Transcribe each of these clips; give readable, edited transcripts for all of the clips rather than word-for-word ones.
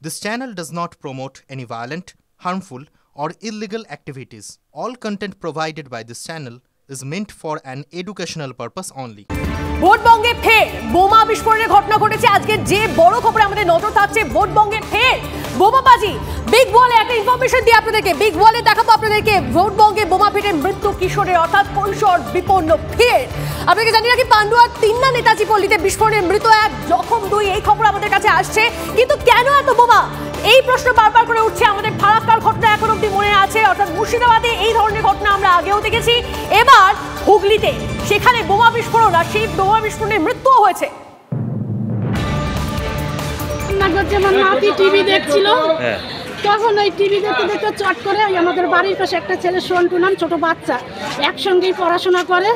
This channel does not promote any violent, harmful, or illegal activities. All content provided by this channel is meant for an educational purpose only. ভোটবঙ্গে ফের বোমা বিস্ফোরণের ঘটনা ঘটেছে। আজকে যে বড় খবরে আমাদের নজর থাকছে, ভোটবঙ্গে ফের বোমাবাজি। বিগ ওয়ালে একটা ইনফরমেশন দিয়ে আপনাদেরকে, বিগ ওয়ালে দেখাবো আপনাদেরকে ভোটবঙ্গে বোমা ফেটে মৃত্যু কিশোরের, অর্থাৎ কৈশোর বিপন্ন। ফের আপনাকে জানিয়ে রাখি, পান্ডুয়ার তিন্না নেতাজি পল্লীতে বিস্ফোরণে মৃত 1, জখম 2, এই খবর আমাদের কাছে আসছে। কিন্তু কেন এত বোমা, এই প্রশ্ন বারবার করে উঠছে। আমাদের ফারাক্কার ঘটনা এখন অব্দি মনে আছে, অর্থাৎ মুর্শিদাবাদে এই ধরনের ঘটনা আমরা আগেও দেখেছি। এবার হুগলিতে সেখানে বোমা বিস্ফোরণ, আর সেই বোমা বিস্ফোরণে মৃত্যুও হয়েছে। টিভি দেখছিল, তখন ওই টিভি দেখতে দেখতে চট করে আমাদের বাড়ির পাশে একটা ছেলে সন্টু নাম, ছোট বাচ্চা, একসঙ্গেই পড়াশোনা করে,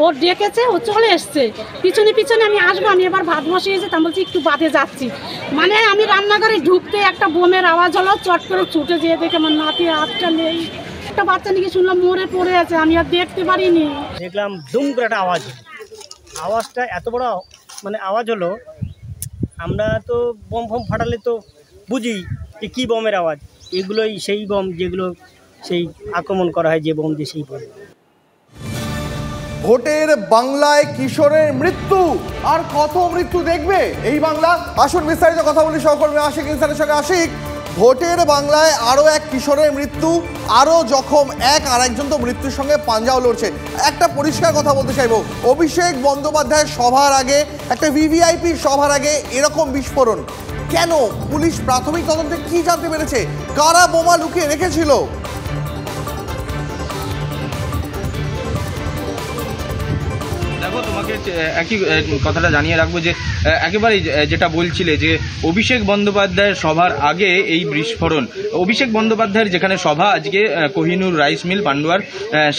ও ডেকেছে, ও চলে এসছে পিছনে পিছনে। আমি আসবো, আমি এবার ভাত বসিয়েছি, তা বলছি একটু বাদে যাচ্ছি। মানে আমি রান্নাঘরে ঢুকতে একটা বোমের আওয়াজ হলো, চট করে ছুটে যেয়ে দেখে আমার নাতির হাতটা নেই। একটা বাচ্চা নাকি শুনলাম মরে পড়ে আছে, আমি আর দেখতে পারিনি। দেখলাম দুম করে একটা আওয়াজ, আওয়াজটা এত বড় মানে আওয়াজ হলো, আমরা তো বম ফম ফাটালে তো বুঝি যে কী বমের আওয়াজ। এগুলোই সেই বম যেগুলো সেই আক্রমণ করা হয়, যে বম দিয়ে সেই বম। ভোটের বাংলায় কিশোরের মৃত্যু, আর কত মৃত্যু দেখবে এই বাংলা। আসুন বিস্তারিত কথা বলি সহকর্মী আশিক ইনসানের সঙ্গে। আশিক, ভোটের বাংলায় আরও এক কিশোরের মৃত্যু, আরও জখম এক, আর একজন তো মৃত্যুর সঙ্গে পাঞ্জাও লড়ছে। একটা পরিষ্কার কথা বলতে চাইবো, অভিষেক বন্দ্যোপাধ্যায়ের সভার আগে, একটা ভিভিআইপি সভার আগে এরকম বিস্ফোরণ কেন? পুলিশ প্রাথমিক তদন্তে কি জানতে পেরেছে? কারা বোমা লুকিয়ে রেখেছিল? দেখো, তোমাকে একই কথাটা জানিয়ে রাখবো যে একেবারেই যেটা বলছিলে যে অভিষেক বন্দ্যোপাধ্যায়ের সভার আগে এই বিস্ফোরণ। অভিষেক বন্দ্যোপাধ্যায়ের যেখানে সভা আজকে কোহিনুর রাইস মিল পান্ডুয়ার,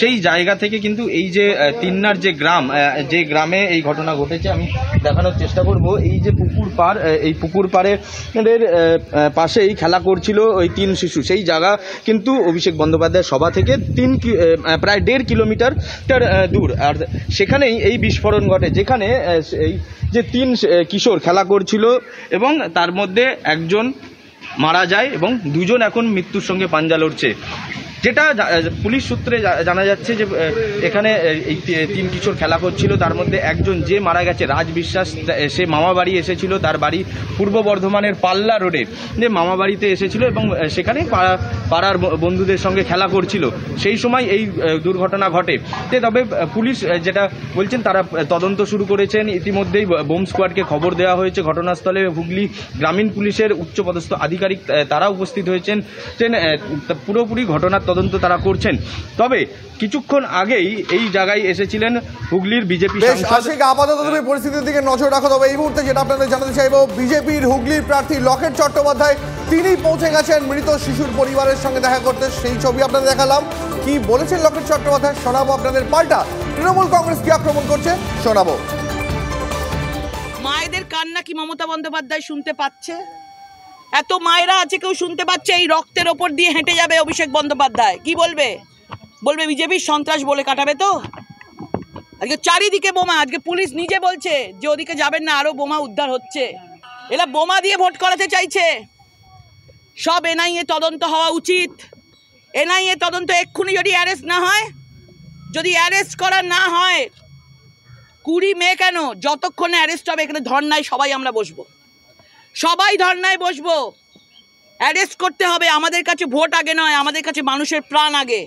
সেই জায়গা থেকে কিন্তু এই যে তিন্নার যে গ্রাম, যে গ্রামে এই ঘটনা ঘটেছে, আমি দেখানোর চেষ্টা করব। এই যে পুকুর পার, এই পুকুর পাড়ের পাশেই খেলা করছিল ওই 3 শিশু। সেই জায়গা কিন্তু অভিষেক বন্দ্যোপাধ্যায়ের সভা থেকে প্রায় 1.5 কিলোমিটার দূর। আর সেখানেই এই বিস্ফোরণ ঘটে, যেখানে এই যে 3 কিশোর খেলা করছিল এবং তার মধ্যে একজন মারা যায় এবং 2 জন এখন মৃত্যুর সঙ্গে পাঞ্জা লড়ছে। যেটা পুলিশ সূত্রে জানা যাচ্ছে যে এখানে এই 3 কিশোর খেলা করছিল, তার মধ্যে একজন যে মারা গেছে, রাজ বিশ্বাস, সে মামা বাড়ি এসেছিল, তার বাড়ি পূর্ব বর্ধমানের পাল্লা রোডে, যে মামা বাড়িতে এসেছিল এবং সেখানে পাড়ার বন্ধুদের সঙ্গে খেলা করছিল। সেই সময় এই দুর্ঘটনা ঘটে। তবে পুলিশ যেটা বলছেন, তারা তদন্ত শুরু করেছেন। ইতিমধ্যেই বোম স্কোয়াডকে খবর দেওয়া হয়েছে ঘটনাস্থলে। হুগলি গ্রামীণ পুলিশের উচ্চপদস্থ আধিকারিক তারা উপস্থিত হয়েছেন, পুরোপুরি ঘটনার তদন্ত তারা করছেন। তবে কিছুক্ষণ আগেই এই জায়গায় এসেছিলেন হুগলির বিজেপি সাংসদ। আপাতত তুমি পরিস্থিতির দিকে নজর রাখো। তবে এই মুহূর্তে যেটা আপনাদের জানাতে চাইবো, বিজেপির হুগলির প্রার্থী লকেট চট্টোপাধ্যায় তিনি পৌঁছে গেছেন মৃত শিশুর পরিবারের সঙ্গে দেখা করতে। সেই ছবি আপনাদের দেখালাম। কি বলেছেন লকেট চট্টোপাধ্যায় শোনাবো আপনাদের। পাল্টা তৃণমূল কংগ্রেস কি আক্রমণ করছে শোনাবো। মায়েদের কান্না কি মমতা বন্দ্যোপাধ্যায় শুনতে পাচ্ছে? এত মায়েরা আছে, কেউ শুনতে পাচ্ছে? এই রক্তের ওপর দিয়ে হেঁটে যাবে অভিষেক বন্দ্যোপাধ্যায়, কি বলবে? বলবে বিজেপির সন্ত্রাস বলে কাটাবে। তো আজকে চারিদিকে বোমা, আজকে পুলিশ নিজে বলছে যে ওদিকে যাবেন না, আরো বোমা উদ্ধার হচ্ছে। এরা বোমা দিয়ে ভোট করাতে চাইছে। সব এনআইএ তদন্ত হওয়া উচিত। এনআইএ তদন্ত এক্ষুনি যদি অ্যারেস্ট না হয়, যদি অ্যারেস্ট করা না হয়, 20 মে কেন, যতক্ষণে অ্যারেস্ট হবে এখানে ধর্নায় সবাই আমরা বসবো, সবাই ধর্নায় বসবো। অ্যারেস্ট করতে হবে। আমাদের কাছে ভোট আগে নয়, আমাদের কাছে মানুষের প্রাণ আগে।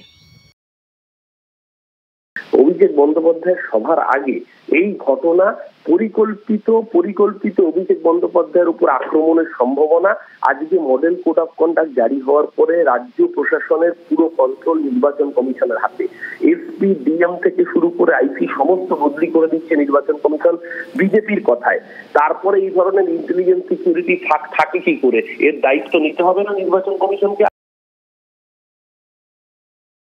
অভিষেক বন্দ্যোপাধ্যায়ের সভার আগে এই ঘটনা পরিকল্পিত অভিষেক বন্দ্যোপাধ্যায়ের উপর আক্রমণের সম্ভাবনা। আজকে মডেল কোড অফ কন্ডাক্ট জারি হওয়ার পরে রাজ্য প্রশাসনের পুরো কন্ট্রোল নির্বাচন কমিশনের হাতে। এসপি, ডিএম থেকে শুরু করে আইসি সমস্ত বদলি করে দিচ্ছে নির্বাচন কমিশন বিজেপির কথায়। তারপরে এই ধরনের ইন্টেলিজেন্স সিকিউরিটি থাকে কি করে? এর দায়িত্ব নিতে হবে না নির্বাচন কমিশনকে?